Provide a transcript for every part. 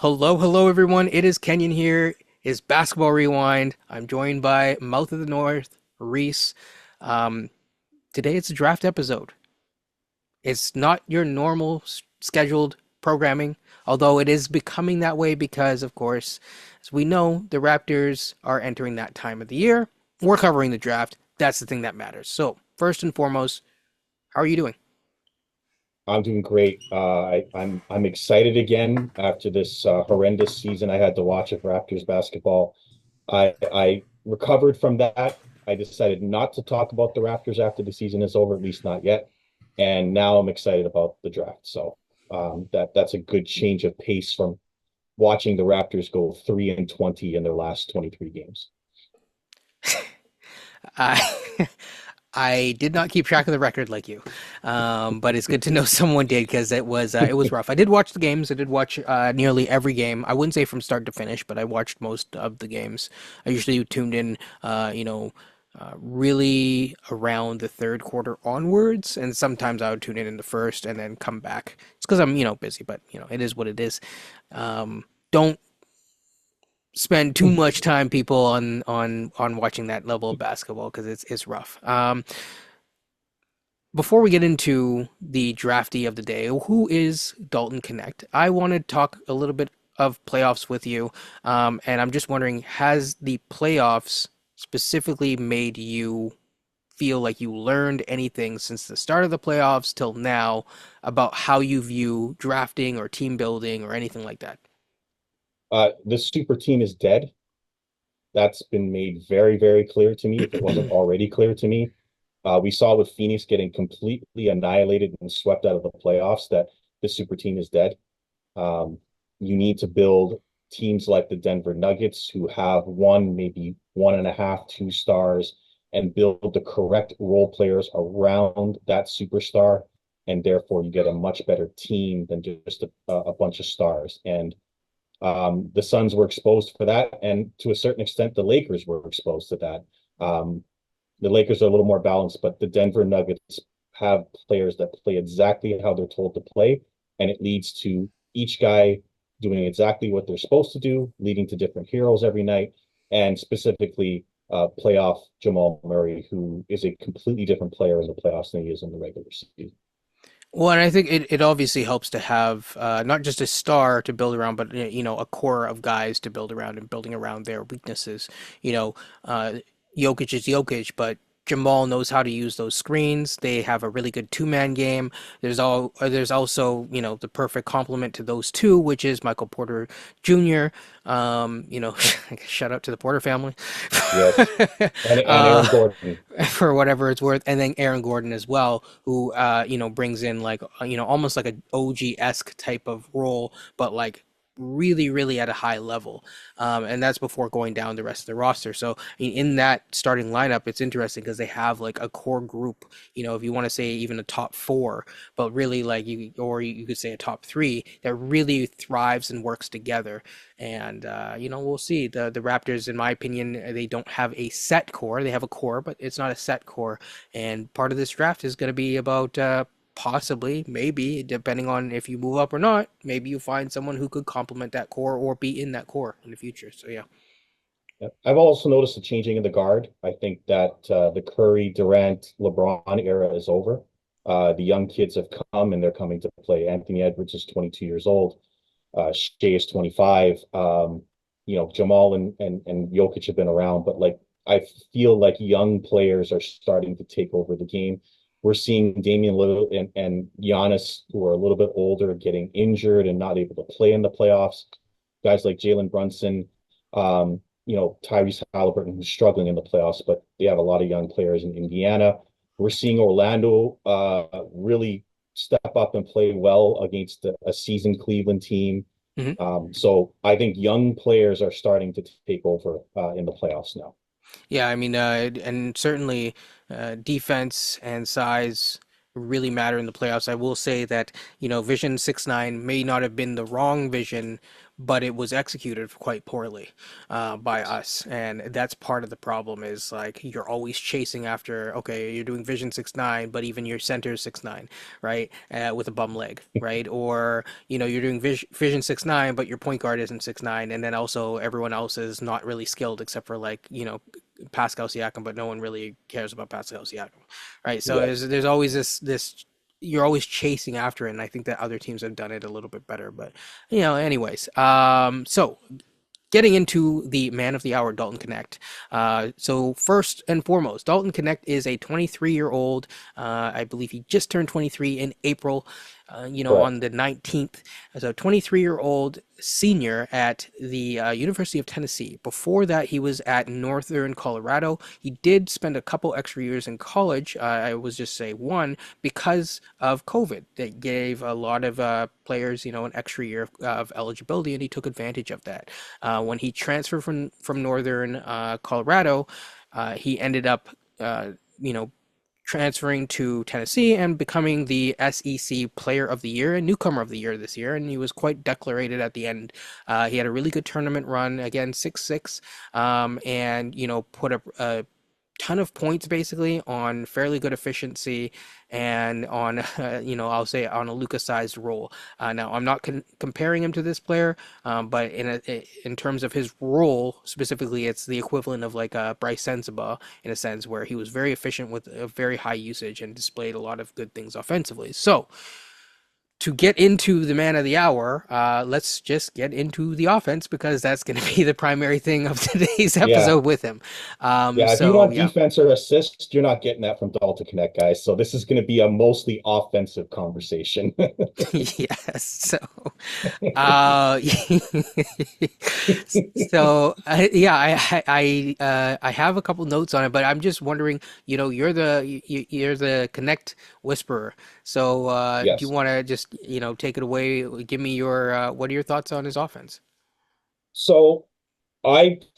Hello, everyone. It is Kenyon here. It's Basketball Rewind. I'm joined by Mouth of the North, Reece. Um, Today it's a draft episode. It's not your normal scheduled programming, although it is becoming that way because, of course, as we know, the Raptors are entering that time of the year. We're covering the draft. That's the thing that matters. So, first and foremost, how are you doing? I'm doing great. I'm excited again after this horrendous season I had to watch of Raptors basketball. I recovered from that. I decided not to talk about the Raptors after the season is over, at least not yet. And now I'm excited about the draft. So that's a good change of pace from watching the Raptors go 3-20 in their last 23 games. I I did not keep track of the record like you, but it's good to know someone did because it was rough. I did watch the games. I did watch nearly every game. I wouldn't say from start to finish, but I watched most of the games. I usually tuned in, really around the third quarter onwards, and sometimes I would tune in the first and then come back. It's because I'm busy, but it is what it is. Don't spend too much time, people, on watching that level of basketball because it's rough. Before we get into the draftee of the day, who is Dalton Knecht? I want to talk a little bit of playoffs with you, and I'm just wondering, has the playoffs specifically made you feel like you learned anything since the start of the playoffs till now about how you view drafting or team building or anything like that? The super team is dead. That's been made very, very clear to me, if it wasn't already clear to me. We saw with Phoenix getting completely annihilated and swept out of the playoffs that the super team is dead. Um, you need to build teams like the Denver Nuggets, who have one, maybe one and a half, 2 stars, and build the correct role players around that superstar. And therefore, you get a much better team than just a bunch of stars. And the Suns were exposed for that, and to a certain extent, the Lakers were exposed to that. The Lakers are a little more balanced, but the Denver Nuggets have players that play exactly how they're told to play, and it leads to each guy doing exactly what they're supposed to do, leading to different heroes every night, and specifically playoff Jamal Murray, who is a completely different player in the playoffs than he is in the regular season. Well, and I think it obviously helps to have not just a star to build around, but a core of guys to build around and building around their weaknesses. You know, uh, Jokic is Jokic, but Jamal knows how to use those screens. They have a really good two-man game. There's also the perfect complement to those two, which is Michael Porter Jr. Shout out to the Porter family. Yes, and uh, Aaron Gordon. for whatever it's worth, and then Aaron Gordon as well, who brings in like almost like a OG-esque type of role, but like really, really at a high level, and that's before going down the rest of the roster. So in that starting lineup, it's interesting because they have like a core group. If you want to say even a top four, but really like you could say a top three that really thrives and works together. And we'll see. The Raptors, in my opinion, they don't have a set core. They have a core, but it's not a set core. And part of this draft is going to be about possibly, maybe, depending on if you move up or not, maybe you find someone who could complement that core or be in that core in the future. So yeah. Yeah. I've also noticed a changing in the guard. I think that the Curry, Durant, LeBron era is over. The young kids have come and they're coming to play. Anthony Edwards is 22 years old. Shea is 25. Jamal and Jokic have been around, but like I feel like young players are starting to take over the game. We're seeing Damian Lillard and Giannis, who are a little bit older, getting injured and not able to play in the playoffs. Guys like Jalen Brunson, Tyrese Halliburton, who's struggling in the playoffs, but they have a lot of young players in Indiana. We're seeing Orlando really step up and play well against a seasoned Cleveland team. Mhm. So I think young players are starting to take over in the playoffs now. Yeah, I mean, and certainly defense and size. really matter in the playoffs. I will say that, Vision 6-9 may not have been the wrong vision, but it was executed quite poorly by Yes. us. And that's part of the problem is like you're always chasing after, okay, you're doing Vision 6-9, but even your center is 6-9, right? With a bum leg, right? Or, you're doing Vision 6-9, but your point guard isn't 6-9. And then also everyone else is not really skilled except for like, Pascal Siakam, but no one really cares about Pascal Siakam, right? So Yeah. there's always this you're always chasing after it, and I think that other teams have done it a little bit better. But anyways, so getting into the man of the hour, Dalton Knecht. So first and foremost, Dalton Knecht is a 23-year-old. I believe he just turned 23 in April. On Correct. the 19th, as a 23-year-old senior at the University of Tennessee. Before that, he was at Northern Colorado. He did spend a couple extra years in college. I was just say one because of COVID. They gave a lot of players, an extra year of eligibility, and he took advantage of that. When he transferred from Northern Colorado, he ended up, you know, transferring to Tennessee and becoming the SEC Player of the Year and Newcomer of the Year this year, and he was quite decorated at the end. He had a really good tournament run, again 6-6, and put up a ton of points basically on fairly good efficiency and on I'll say on a Lucas-sized role. Now I'm not comparing him to this player, but in terms of his role specifically, it's the equivalent of like Bryce Sensabaugh in a sense, where he was very efficient with a very high usage and displayed a lot of good things offensively. So to get into the man of the hour, let's just get into the offense because that's going to be the primary thing of today's Yeah. episode with him. Yeah. If you So want yeah. defense or assist, you're not getting that from Dalton Knecht, guys. So this is going to be a mostly offensive conversation. Yes. So, uh, yeah, I have a couple notes on it, but I'm just wondering, you're the Connect whisperer. So, do you Yes. want to just, take it away? Give me your, what are your thoughts on his offense? So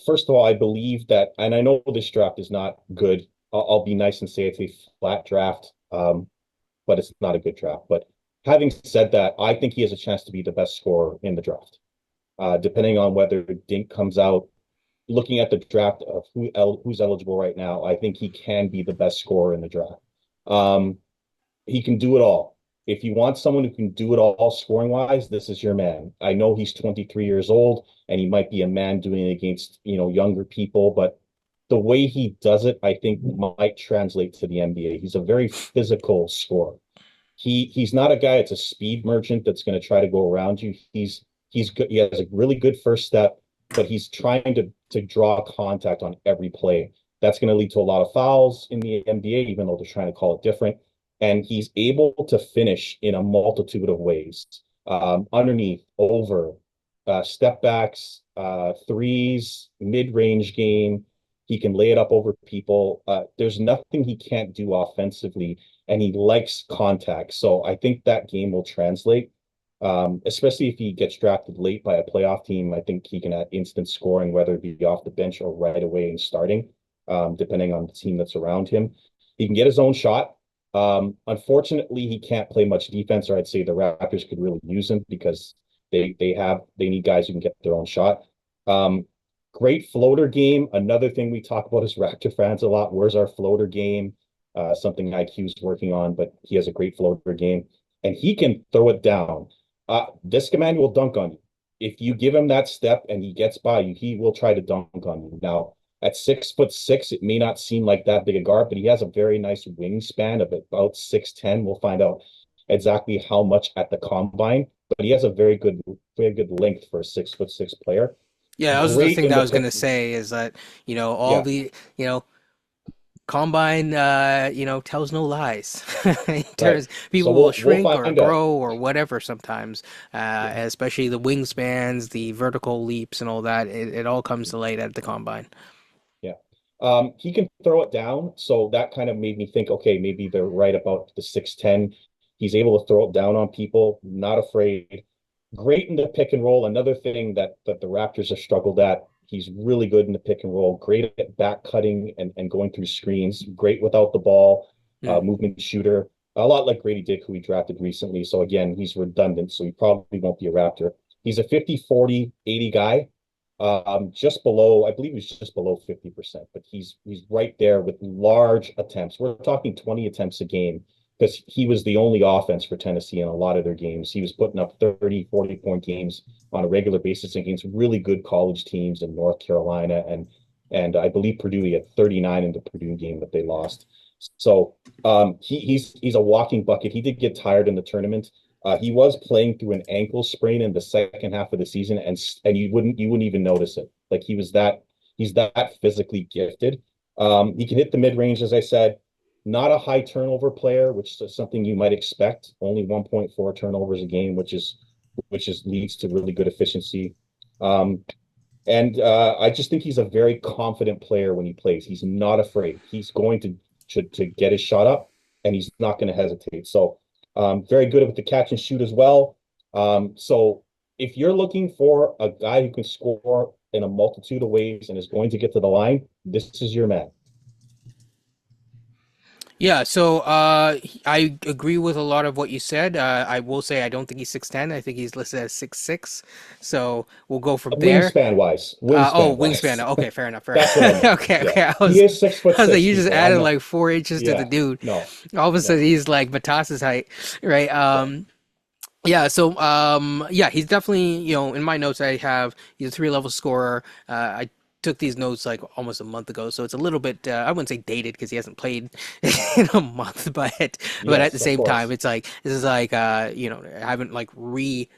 first of all, I believe that, and I know this draft is not good. I'll be nice and say it's a flat draft, but it's not a good draft. But having said that, I think he has a chance to be the best scorer in the draft. Depending on whether Dink comes out, looking at the draft of who's eligible right now, I think he can be the best scorer in the draft. Um, he can do it all. If you want someone who can do it all scoring wise, this is your man. I know he's 23 years old and he might be a man doing it against, younger people, but the way he does it, I think might translate to the NBA. He's a very physical scorer. He's not a guy that's a speed merchant that's going to try to go around you. He's good. He has a really good first step, but he's trying to draw contact on every play. That's going to lead to a lot of fouls in the NBA, even though they're trying to call it different. And he's able to finish in a multitude of ways, underneath, over, step backs, threes, mid range game. He can lay it up over people. There's nothing he can't do offensively, and he likes contact. So I think that game will translate, especially if he gets drafted late by a playoff team. I think he can add instant scoring, whether it be off the bench or right away and starting, depending on the team that's around him. He can get his own shot. Unfortunately, he can't play much defense, or I'd say the Raptors could really use him because they need guys who can get their own shot. Um, Great floater game. Another thing we talk about as Raptor fans a lot. Where's our floater game? Something IQ's working on, but he has a great floater game and he can throw it down. This command will dunk on you. If you give him that step and he gets by you, he will try to dunk on you. Now, at 6'6", it may not seem like that big a guard, but he has a very nice wingspan of about 6'10". We'll find out exactly how much at the combine, but he has a very good length for a 6'6" player. Yeah, that was the Great thing in that I the was gonna pick. say is that, all Yeah, the, combine, tells no lies. right. So People will we'll shrink or find out. grow or whatever sometimes, Yeah, especially the wingspans, the vertical leaps, and all that. It all comes to light at the combine. yeah. He can throw it down, so that kind of made me think, okay, maybe they're right about the 6'10". He's able to throw it down on people, not afraid. Great in the pick and roll. Another thing that the Raptors have struggled at. He's really good in the pick and roll, great at back cutting and going through screens, great without the ball, Mm. movement shooter. a lot like Grady Dick, who we drafted recently. So again, he's redundant, so he probably won't be a Raptor. He's a 50, 40, 80 guy. Just below, I believe he's just below 50%, but he's right there with large attempts. We're talking 20 attempts a game because he was the only offense for Tennessee in a lot of their games. He was putting up 30, 40-point games on a regular basis against really good college teams in North Carolina and I believe Purdue. He had 39 in the Purdue game that they lost. So he's a walking bucket. He did get tired in the tournament. He was playing through an ankle sprain in the second half of the season, and you wouldn't even notice it. Like he's that physically gifted. He can hit the mid range, as I said. Not a high turnover player, which is something you might expect. Only 1.4 turnovers a game, which is leads to really good efficiency. Um, and I just think he's a very confident player when he plays. He's not afraid. He's going to get his shot up, and he's not going to hesitate. So very good with the catch and shoot as well. So if you're looking for a guy who can score in a multitude of ways and is going to get to the line, this is your man. Yeah, so I agree with a lot of what you said. I will say I don't think he's 6'10". I think he's listed as 6'6". So we'll go from there. Oh, Wingspan wingspan. wise, Okay, fair enough, fair that's what I enough. meant. Okay, Yeah, okay. he is six foot I was like, six, you just people. I'm added not. like 4 inches to the Yeah, dude. no, All of a no, sudden, he's like Matas's height, right? yeah. Yeah, so yeah, he's definitely, in my notes I have he's a three-level scorer. I took these notes like almost a month ago, so it's a little bit I wouldn't say dated because he hasn't played in a month, but at the Yes, of same time, course. it's like this is like I haven't like re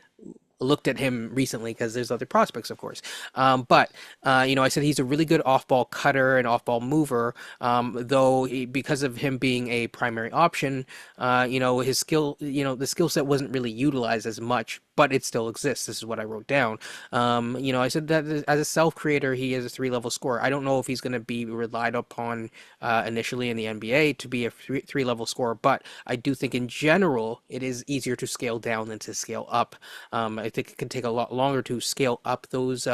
looked at him recently because there's other prospects, of course. But Yes. I said he's a really good off-ball cutter and off-ball mover. Though because of him being a primary option, his skill, the skill set wasn't really utilized as much, but it still exists. This is what I wrote down. I said that as a self creator, he is a three-level scorer. I don't know if he's going to be relied upon initially in the NBA to be a three-level scorer, but I do think in general it is easier to scale down than to scale up. I think it can take a lot longer to scale up those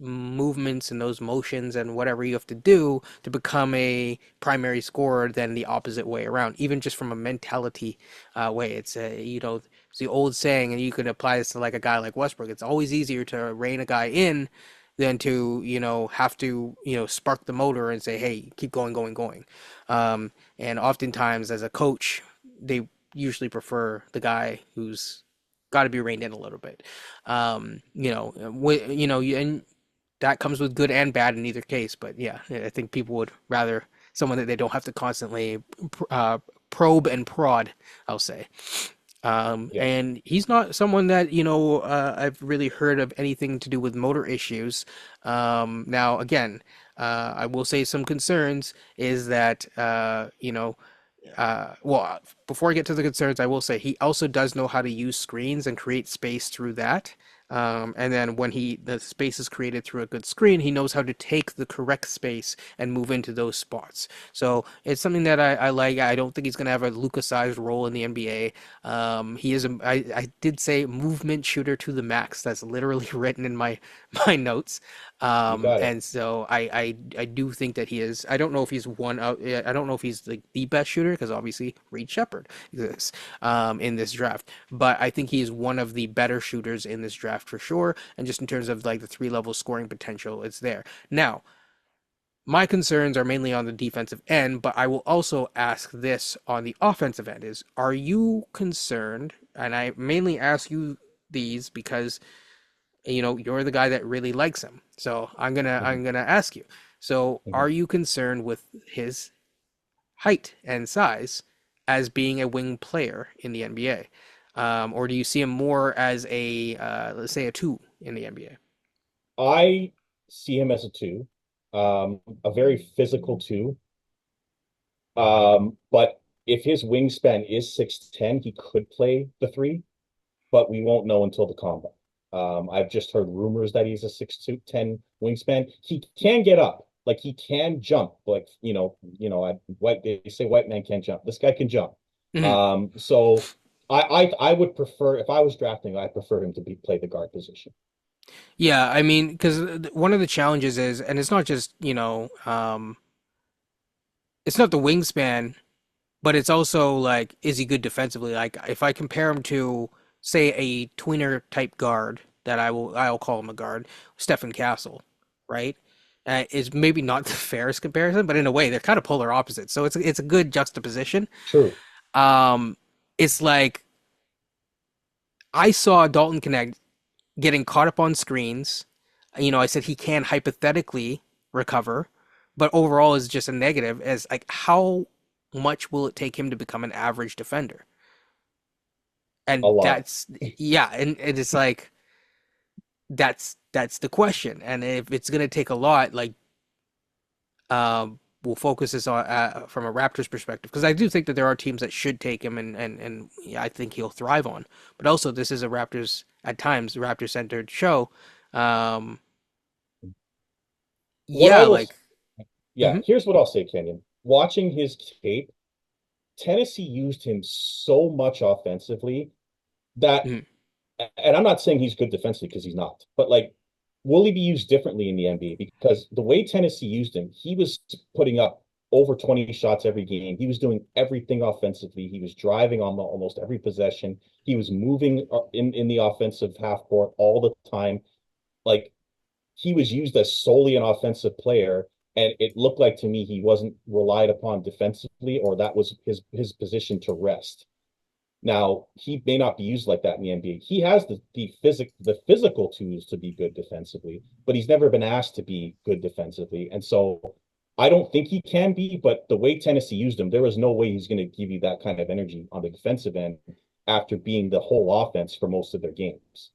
movements and those motions and whatever you have to do to become a primary scorer than the opposite way around. Even just from a mentality way, it's the old saying, and you can apply this to like a guy like Westbrook. It's always easier to rein a guy in than to have to spark the motor and say, hey, keep going, going, going. And oftentimes as a coach, they usually prefer the guy who's got to be reined in a little bit. And that comes with good and bad in either case. But yeah, I think people would rather someone that they don't have to constantly uh, probe and prod, I'll say. Yes. And he's not someone that, I've really heard of anything to do with motor issues. Now, again, I will say some concerns is that, well, before I get to the concerns, I will say he also does know how to use screens and create space through that. And then when the space is created through a good screen, he knows how to take the correct space and move into those spots. So it's something that I like. I don't think he's going to have a Luka-sized role in the NBA. He is I did say movement shooter to the max. That's literally written in my my notes. You got it. And so I do think that he is. I don't know if he's one out. I don't know if he's like the best shooter because obviously Reed Shepard exists in this draft. But I think he is one of the better shooters in this draft for sure. And just in terms of like the three-level scoring potential, it's there. Now, my concerns are mainly on the defensive end, but I will also ask this on the offensive end: is are you concerned? And I mainly ask you these because you're the guy that really likes him. So I'm Mhm, gonna ask you. So mhm. are you concerned with his height and size as being a wing player in the NBA? Or do you see him more as a let's say a two in the NBA? I see him as a two, a very physical two. But if his wingspan is 6'10", he could play the three, but we won't know until the combine. I've just heard rumors that he's a 6'10" wingspan. He can get up, like he can jump, like what they say, white man can't jump. This guy can jump. Mhm. So I would prefer if I was drafting, I prefer him to play the guard position. Yeah, I mean, because one of the challenges is, and it's not just, it's not the wingspan. but it's also like, is he good defensively? Like if I compare him to, say, a tweener type guard that I'll call him a guard, Stephen Castle, right? Is maybe not the fairest comparison, but in a way they're kind of polar opposites. So it's a good juxtaposition. True. Um, it's like I saw Dalton Knecht getting caught up on screens. I said he can hypothetically recover, but overall is just a negative. As like, how much will it take him to become an average defender? A And lot. that's yeah, and it's like that's the question. And if it's gonna take a lot, like we'll focus this on from a Raptors perspective because I do think that there are teams that should take him and yeah, I think he'll thrive on. But also, this is a Raptors at times Raptor centered show. Um, What I yeah, will, like. yeah, Mhm, here's what I'll say, Kenyon. Watching his tape, Tennessee used him so much offensively that, mhm. and I'm not saying he's good defensively because he's not, but like, will he be used differently in the NBA? Because the way Tennessee used him, he was putting up over 20 shots every game. He was doing everything offensively. He was driving on almost every possession. He was moving in the offensive half court all the time. Like, he was used as solely an offensive player, and it looked like to me he wasn't relied upon defensively, or that was his position to rest. Now, he may not be used like that in the NBA. He has the physical tools to be good defensively, but he's never been asked to be good defensively. And so I don't think he can be, but the way Tennessee used him, there was no way he's going to give you that kind of energy on the defensive end after being the whole offense for most of their games.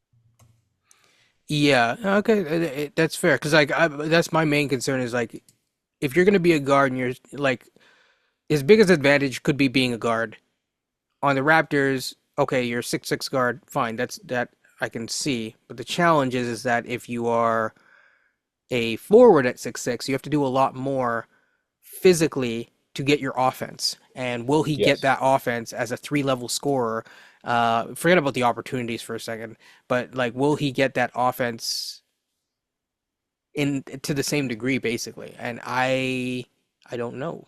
Yeah, okay, that's fair. Because like that's my main concern is like if you're gonna be a guard and you're like his biggest advantage could be being a guard on the Raptors. Okay, you're 6'6" guard, fine. That I can see. But the challenge is that if you are a forward at 6'6", you have to do a lot more physically to get your offense. And will he get Yes. that offense as a three-level scorer? Forget about the opportunities for a second, but like, will he get that offense in to the same degree, basically? And I don't know.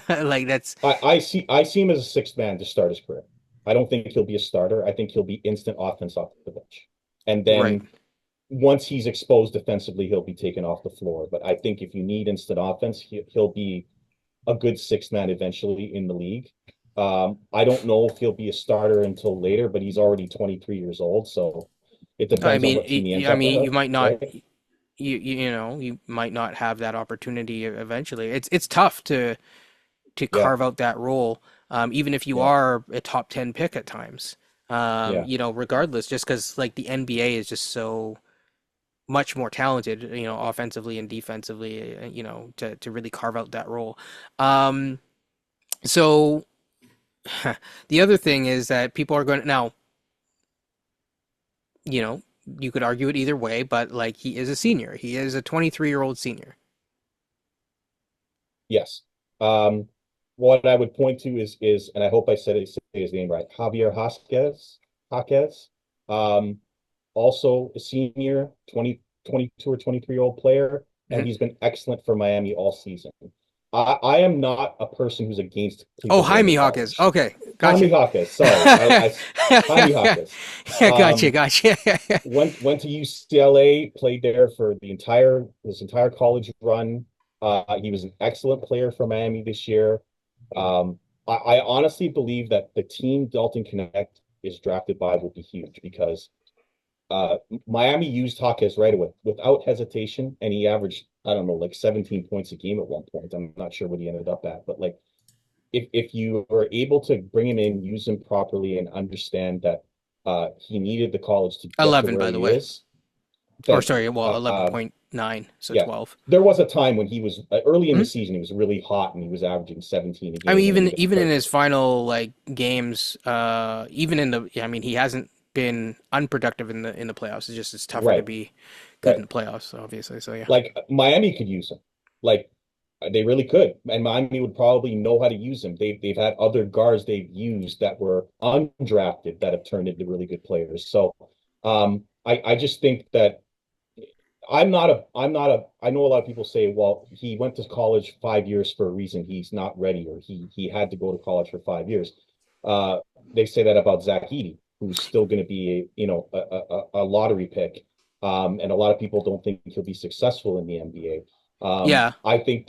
Like that's I see him as a sixth man to start his career. I don't think he'll be a starter. I think he'll be instant offense off the bench. And right. then once he's exposed defensively, he'll be taken off the floor. But I think if you need instant offense, he'll be a good sixth man eventually in the league. I don't know if he'll be a starter until later, but he's already 23 years old. So it I depends on mean, what team he ends I up mean, you with, might not, right? you might not have that opportunity eventually. It's tough to Yeah, carve out that role, even if you yeah, are a top 10 pick at times. yeah. Regardless, just because like the NBA is just so much more talented, offensively and defensively, to really carve out that role. Um, so the other thing is that people are going to now, you know, you could argue it either way, but like he is a senior. He is a 23-year-old senior. Yes. Um, what I would point to is, and I hope I say his name right, Javier Jaquez. Um, also a senior, 22 or 23-year-old player, and Mhm. he's been excellent for Miami all season. I am not a person who's against Oh, people going to Jaime Hawkins. college. Okay, Jaime gotcha. Jaquez, sorry, Jaime Jaquez. Yeah, gotcha, Um, gotcha. went to UCLA, played there for his entire college run. He was an excellent player for Miami this year. I honestly believe that the team Dalton Knecht is drafted by will be huge because uh, Miami used Hawkes right away without hesitation, and he averaged, I don't know, like 17 points a game at one point. I'm not sure what he ended up at, but like if you were able to bring him in, use him properly, and understand that he needed the college to get to 11, where by the he way. is. Or Thank you. sorry, well, 11.9, so Yeah, 12. there was a time when he was early in the Mhm. season. He was really hot, and he was averaging 17 a I mean, game, and then he got even in hurt. his final like games, even in the, yeah, I mean, he hasn't been unproductive in the playoffs. It's tougher to Right, be good in right. the playoffs, obviously. So yeah. Like Miami could use him. Like they really could, and Miami would probably know how to use him. They've had other guards they've used that were undrafted that have turned into really good players. So I just think that I know a lot of people say, well, he went to college 5 years for a reason. He's not ready, or he had to go to college for 5 years. Uh, they say that about Zach Edey, who's still going to be, a lottery pick. And a lot of people don't think he'll be successful in the NBA. Yeah. I think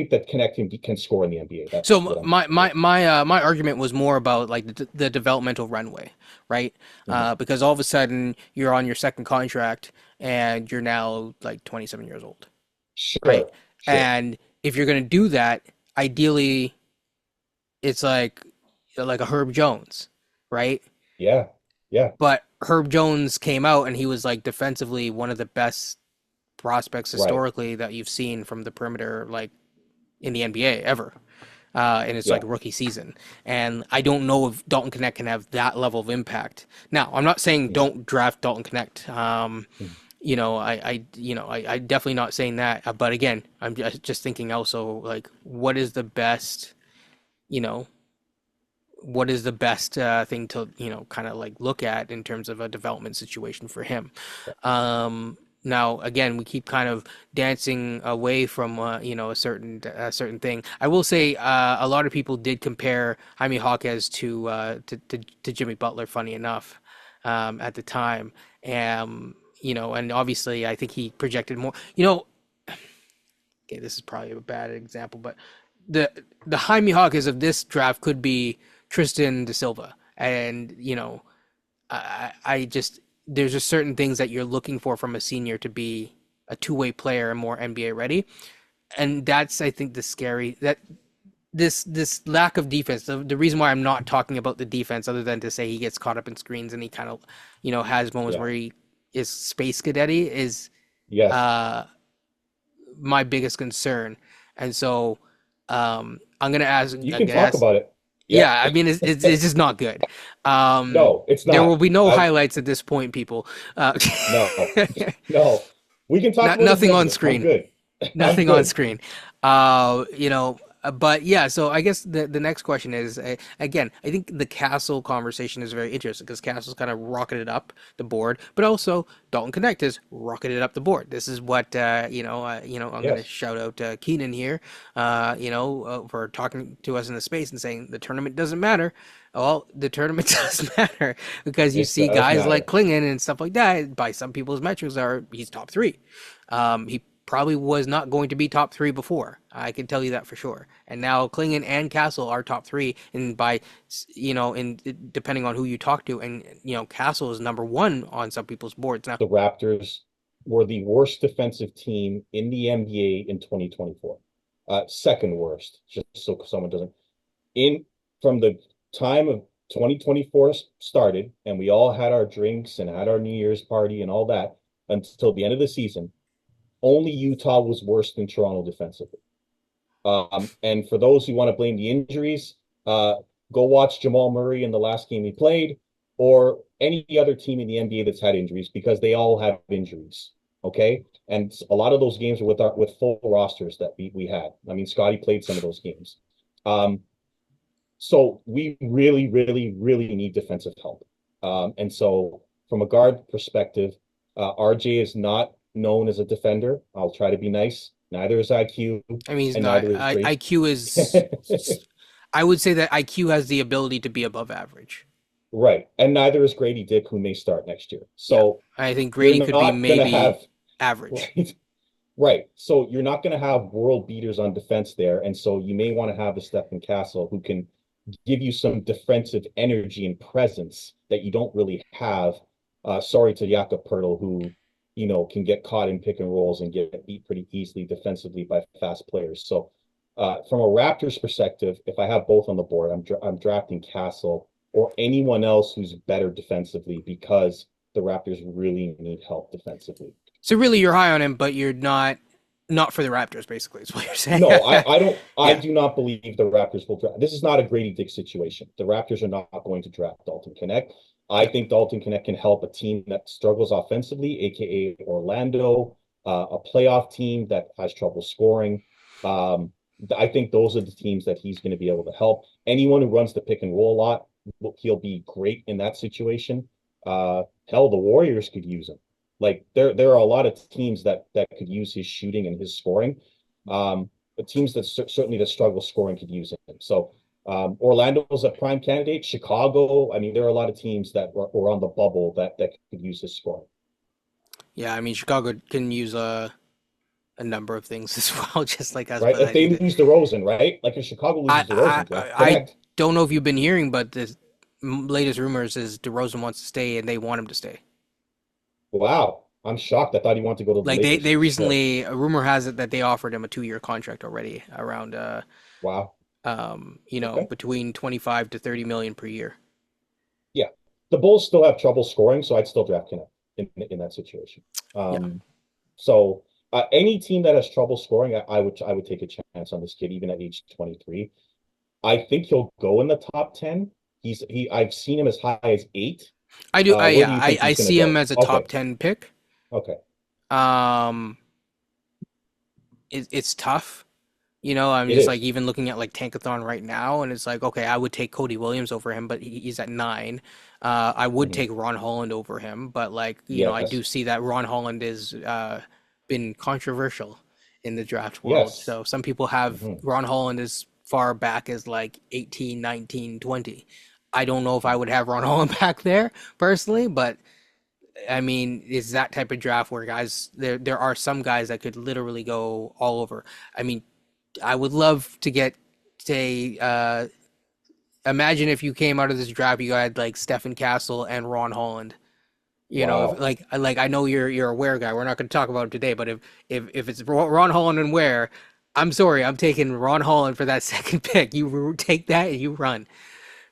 that connecting can score in the NBA. That's So what I'm my saying. my my uh, my argument was more about like the developmental runway, right? Mhm. Because all of a sudden you're on your second contract and you're now like 27 years old, right? Sure, sure. And if you're gonna do that, ideally it's like a Herb Jones, right? Yeah, yeah, But Herb Jones came out and he was like defensively one of the best prospects right. historically that you've seen from the perimeter, like in the NBA ever. In its like Yeah. rookie season. And I don't know if Dalton Knecht can have that level of impact. Now, I'm not saying Mhm. don't draft Dalton Knecht. Mhm. I definitely not saying that. But again, I'm just thinking also like, you know, what is the best thing to kind of like look at in terms of a development situation for him. Now again, we keep kind of dancing away from a certain thing. I will say a lot of people did compare Jaime Jaquez to Jimmy Butler, funny enough, at the time. And obviously I think he projected more. Okay, this is probably a bad example, but the the Jaime Hawkins of this draft could be Tristan da Silva, and I just there's just certain things that you're looking for from a senior to be a two-way player and more NBA ready, and that's I think the scary that this lack of defense. The reason why I'm not talking about the defense, other than to say he gets caught up in screens and he kind of has moments Yeah. where he is space cadetty, is Yes. uh my biggest concern. And so I'm gonna ask You I'm can gonna talk ask about it. Yeah. yeah, I mean it's just not good. No, it's There will not. be no I highlights at this point, people. no. No. We can talk Not about his nothing on negative. I'm screen. good. I'm Nothing on good. screen. But yeah, so I guess the next question is again, I think the Castle conversation is very interesting because Castle's kind of rocketed up the board, but also Dalton Connect has rocketed up the board. This is what I'm gonna Yes. shout out Keenan here, for talking to us in the space and saying the tournament doesn't matter. Well, the tournament does matter because you It see does guys like matter. Klingon and stuff like that. By some people's metrics, are he's top three. He probably was not going to be top three before. I can tell you that for sure. And now Klingon and Castle are top three, and in depending on who you talk to, and Castle is number one on some people's boards now. The Raptors were the worst defensive team in the NBA in 2024. Second worst, just so someone doesn't. In From the time of 2024 started, and we all had our drinks and had our New Year's party and all that until the end of the season, only Utah was worse than Toronto defensively. And for those who want to blame the injuries, uh, go watch Jamal Murray in the last game he played, or any other team in the NBA that's had injuries because they all have injuries. Okay, and a lot of those games were with full rosters that we had. I mean, Scotty played some of those games. Um, so we really, really, really need defensive help. And so from a guard perspective, RJ is not known as a defender. I'll try to be nice. Neither is IQ, I mean, he's and not. neither is Grace. IQ is. I would say that IQ has the ability to be above average. Right. And neither is Grady Dick, who may start next year. Yeah, So I think you're Grady could be not going to have, maybe average. right? Right. So you're not going to have world beaters on defense there. And so you may want to have a Stephen Castle who can give you some defensive energy and presence that you don't really have. Sorry to Jakob Pertl, who, can get caught in pick and rolls and get beat pretty easily defensively by fast players. So from a Raptors perspective, if I have both on the board, I'm drafting Castle or anyone else who's better defensively because the Raptors really need help defensively. So really, you're high on him, but you're not for the Raptors. Basically, is what you're saying. No, I don't. I Yeah. do not believe the Raptors will draft. This is not a Grady Dick situation. The Raptors are not going to draft Dalton Knecht. I Yep. think Dalton Knecht can help a team that struggles offensively, aka Orlando, a playoff team that has trouble scoring. Um, I think those are the teams that he's going to be able to help. Anyone who runs the pick and roll a lot, he'll be great in that situation. Hell, the Warriors could use him. Like there are a lot of teams that could use his shooting and his scoring. But teams that certainly that struggle scoring could use him. So Orlando's a prime candidate. Chicago, I mean, there are a lot of teams that were on the bubble that could use his scoring. Yeah, I mean Chicago can use a number of things as well, just like us. Right? But If I think they that lose DeRozan, right? Like if Chicago loses DeRozan, I Connect. don't know if you've been hearing, but the latest rumors is DeRozan wants to stay and they want him to stay. Wow. I'm shocked. I thought he wanted to go to the Like Lakers. they Shit. recently, a rumor has it that they offered him a 2-year contract already around Wow. Okay. between 25 to 30 million per year. Yeah. The Bulls still have trouble scoring, so I'd still draft Connect in that situation. Yeah. So any team that has trouble scoring, I would take a chance on this kid, even at age 23. I think he'll go in the top 10. I've seen him as high as 8. I do. Where do you think I he's going to see him go? as a top Okay. 10 pick. Okay. Um, it's tough. You know, I'm It just like is. even looking at like Tankathon right now, and it's like, okay, I would take Cody Williams over him, but he's at 9. I would Mhm. take Ron Holland over him, but like, I do Yes. see that Ron Holland is been controversial in the draft world. Yes. So some people have Mhm. Ron Holland as far back as like 18, 19, 20. I don't know if I would have Ron Holland back there personally, but I mean, it's that type of draft where guys there are some guys that could literally go all over. I mean, I would love to get, say, imagine if you came out of this draft, you had like Stephen Castle and Ron Holland. You know, if Wow. like I know you're a Ware guy. We're not going to talk about it today, but if it's Ron Holland and Ware, I'm sorry, I'm taking Ron Holland for that second pick. You take that and you run.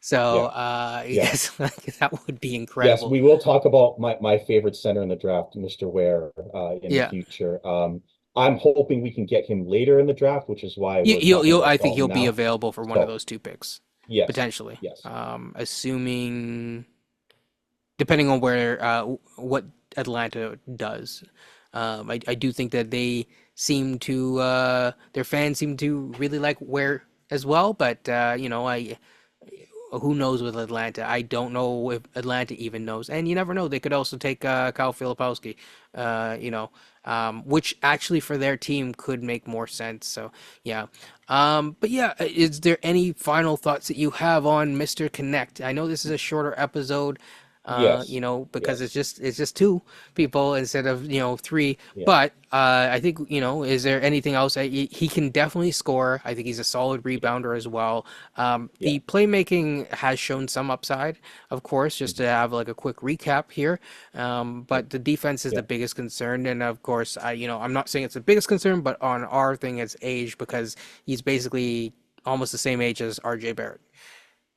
So Yeah. Yeah. yes, that would be Yes, incredible. we will talk about my favorite center in the draft, Mr. Ware, in the Yeah, future. I'm hoping we can get him later in the draft, which is why we're talking I about think Dalton he'll be now. available for one of So, those two picks yes, potentially. yes, Assuming depending on where what Atlanta does. I do think that they seem to their fans seem to really like Ware as well, but I who knows with Atlanta? I don't know if Atlanta even knows, and you never know. They could also take Kyle Filipowski, which actually for their team could make more sense. So yeah, but yeah, is there any final thoughts that you have on Mr. Connect? I know this is a shorter episode, yes, because yes, it's just two people instead of 3. yeah, But I think is there anything else? He can definitely score. I think he's a solid yeah, rebounder as well. yeah. The playmaking has shown some upside, of course, just to Mhm. have like a quick recap here. Yeah, But the defense is the yeah, biggest concern, and of course, I'm not saying it's the biggest concern, but on our thing, it's age because he's basically almost the same age as RJ Barrett.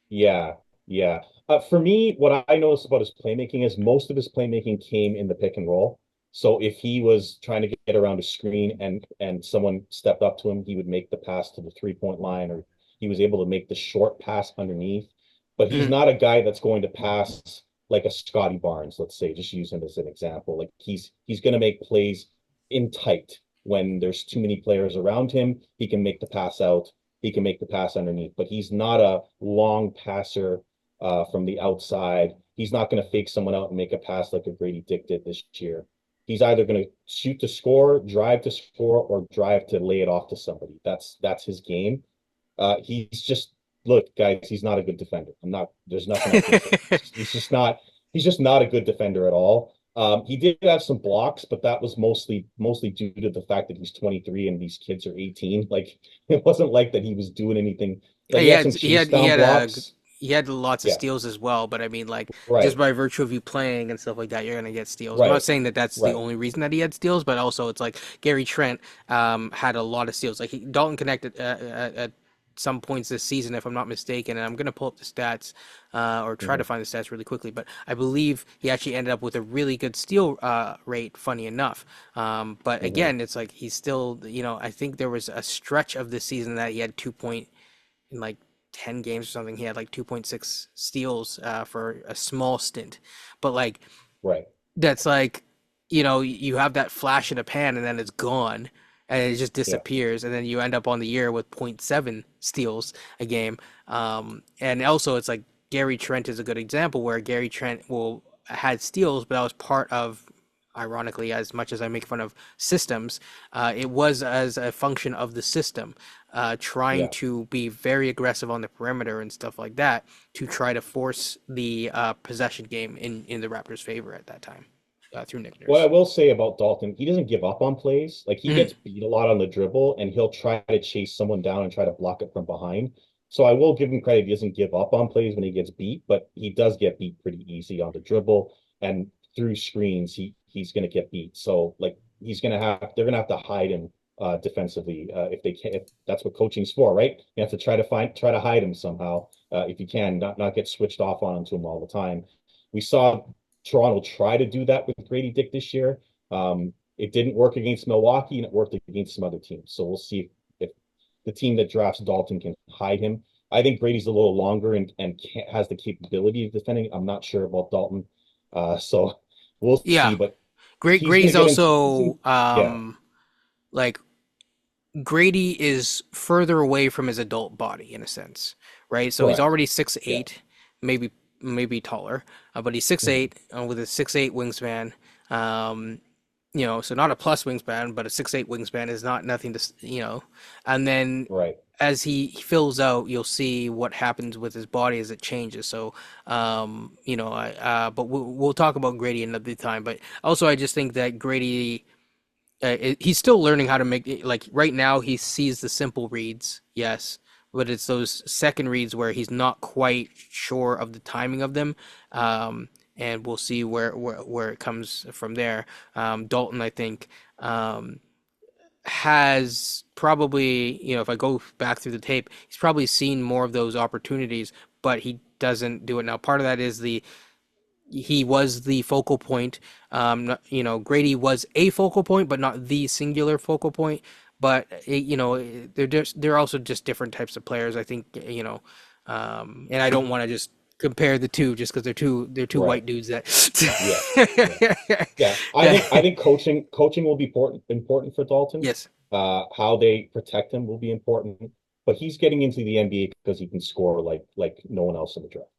yeah, yeah. For me, what I noticed about his playmaking is most of his playmaking came in the pick and roll. So if he was trying to get around a screen and someone stepped up to him, he would make the pass to the 3-point line, or he was able to make the short pass underneath. But he's Mhm. not a guy that's going to pass like a Scotty Barnes, let's say, just use him as an example. Like he's going to make plays in tight when there's too many players around him. He can make the pass out. He can make the pass underneath, but he's not a long passer from the outside. He's not going to fake someone out and make a pass like a Grady Dick did this year. He's either going to shoot to score, drive to score, or drive to lay it off to somebody. That's his game. He's just look, guys. He's not a good defender. I'm not. There's nothing else to say. He's just not. He's just not a good defender at all. He did have some blocks, but that was mostly due to the fact that he's 23 and these kids are 18. Like it wasn't like that he was doing anything. Like he had some chase down blocks. he had lots of Yeah, steals as well, but I mean like just right, by virtue of you playing and stuff like that, you're gonna get steals. I'm not right, saying that that's the right. only reason that he had steals, but also it's like Gary Trent had a lot of steals. Like Dalton connected at some points this season, if I'm not mistaken, and I'm gonna pull up the stats or try to Mhm, find the stats really quickly, but I believe he actually ended up with a really good steal rate. Funny enough, but mhm. again, it's like he's still I think there was a stretch of this season that he had 2 point in like 10 games or something. He had like 2.6 steals for a small stint. But like Right. that's like you have that flash in a pan and then it's gone and it just Yeah. disappears and then you end up on the year with point 0.7 steals a game. And also it's like Gary Trent is a good example where Gary Trent will had steals, but that was part of Ironically, as much as I make fun of systems, it was as a function of the system, trying Yeah. to be very aggressive on the perimeter and stuff like that to try to force the possession game in the Raptors' favor at that time through Nick What I Nurse. will say about Dalton, he doesn't give up on plays. Like he Mhm. gets beat a lot on the dribble and he'll try to chase someone down and try to block it from behind. So I will give him credit. He doesn't give up on plays when he gets beat, but he does get beat pretty easy on the dribble and through screens. He's going to get beat. So like they're going to have to hide him defensively if they can. If that's what coaching's for, right? You have to try to hide him somehow if you can, not get switched off onto him all the time. We saw Toronto try to do that with Grady Dick this year. It didn't work against Milwaukee, and it worked against some other teams. So we'll see if the team that drafts Dalton can hide him. I think Brady's a little longer and has the capability of defending. I'm not sure about Dalton, so we'll Yeah, see. But Great he's going Grady's to get into also yeah, like Grady is further away from his adult body in a sense, right? So he's correct. already six Yeah. eight, maybe taller, but he's six Mhm. eight with a 6'8" wingspan. Um, so not a plus wingspan, but a 6'8" wingspan is not nothing to, and then Right. as he fills out, you'll see what happens with his body as it changes. So, but we'll talk about Grady another time. But also, I just think that Grady he's still learning how to make like right now he sees the simple reads, yes, but it's those second reads where he's not quite sure of the timing of them. And we'll see where it comes from there. Dalton, I think, has probably, if I go back through the tape, he's probably seen more of those opportunities, but he doesn't do it now. Part of that is he was the focal point. Grady was a focal point, but not the singular focal point. But they're also just different types of players. I think and I don't want to just compare the two just because they're two Right. white dudes that Yeah. Yeah. Yeah, I that think coaching will be important for Dalton. yes, How they protect him will be important. But he's getting into the NBA because he can score like no one else in the draft.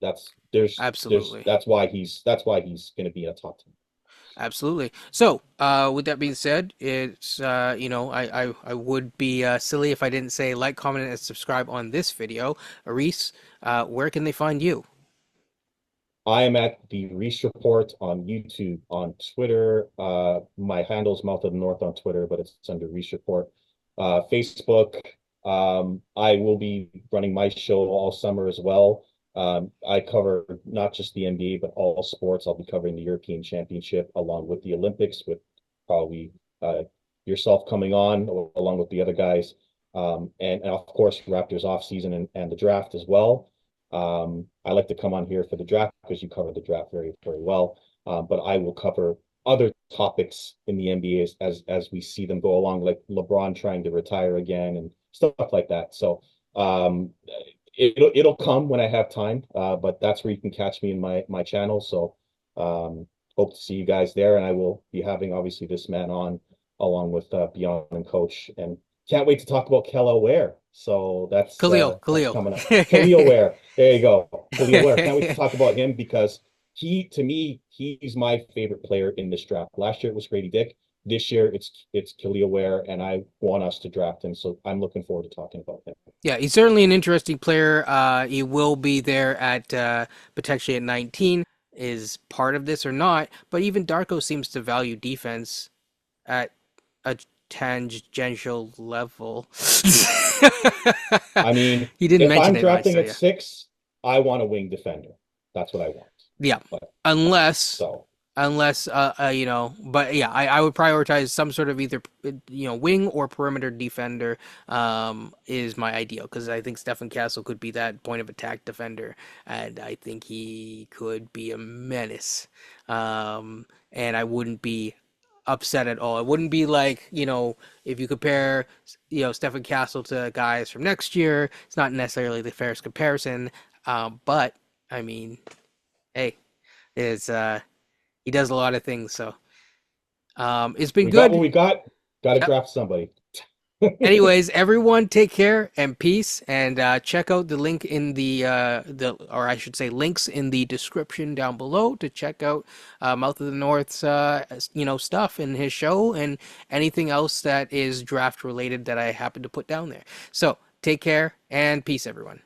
absolutely. That's why he's going to be in a top 10. Absolutely. So, with that being said, it's I would be silly if I didn't say like, comment, and subscribe on this video. Reese, where can they find you? I am at the Reece Report on YouTube, on Twitter. My handle's Mouth of the North on Twitter, but it's under Reece Report. Facebook. I will be running my show all summer as well. I cover not just the NBA, but all sports. I'll be covering the European Championship along with the Olympics, with probably yourself coming on along with the other guys. And of course, Raptors off season and the draft as well. I like to come on here for the draft because you cover the draft very, very well. But I will cover other topics in the NBA as we see them go along, like LeBron trying to retire again and stuff like that. So um, it'll come when I have time. But that's where you can catch me in my channel. So hope to see you guys there, and I will be having obviously this man on along with Beyond and Coach, and can't wait to talk about Kello Ware. So Khalil, that's Khalil. coming up. Khalil Ware. There you go. Khalil Ware. Can't wait to talk about him because to me, he's my favorite player in this draft. Last year it was Grady Dick. This year it's Khalil Ware, and I want us to draft him. So I'm looking forward to talking about him. Yeah, he's certainly an interesting player. He will be there at potentially at 19. Is part of this or not? But even Darko seems to value defense at a tangential level. I mean, He didn't if mention I'm it, I drafting so at yeah. 6, I want a wing defender. That's what I want. Yeah, But unless so but yeah, I would prioritize some sort of either wing or perimeter defender is my ideal because I think Stephen Castle could be that point of attack defender and I think he could be a menace. And I wouldn't be upset at all. It wouldn't be like, if you compare, Stephen Castle to guys from next year, it's not necessarily the fairest comparison. But I mean, hey, it's he does a lot of things, so it's been we got what good. we got. Got to Yep. draft somebody. Anyways, everyone take care and peace, and check out the link in or I should say links in the description down below to check out Mouth of the North's stuff in his show and anything else that is draft related that I happen to put down there. So take care and peace, everyone.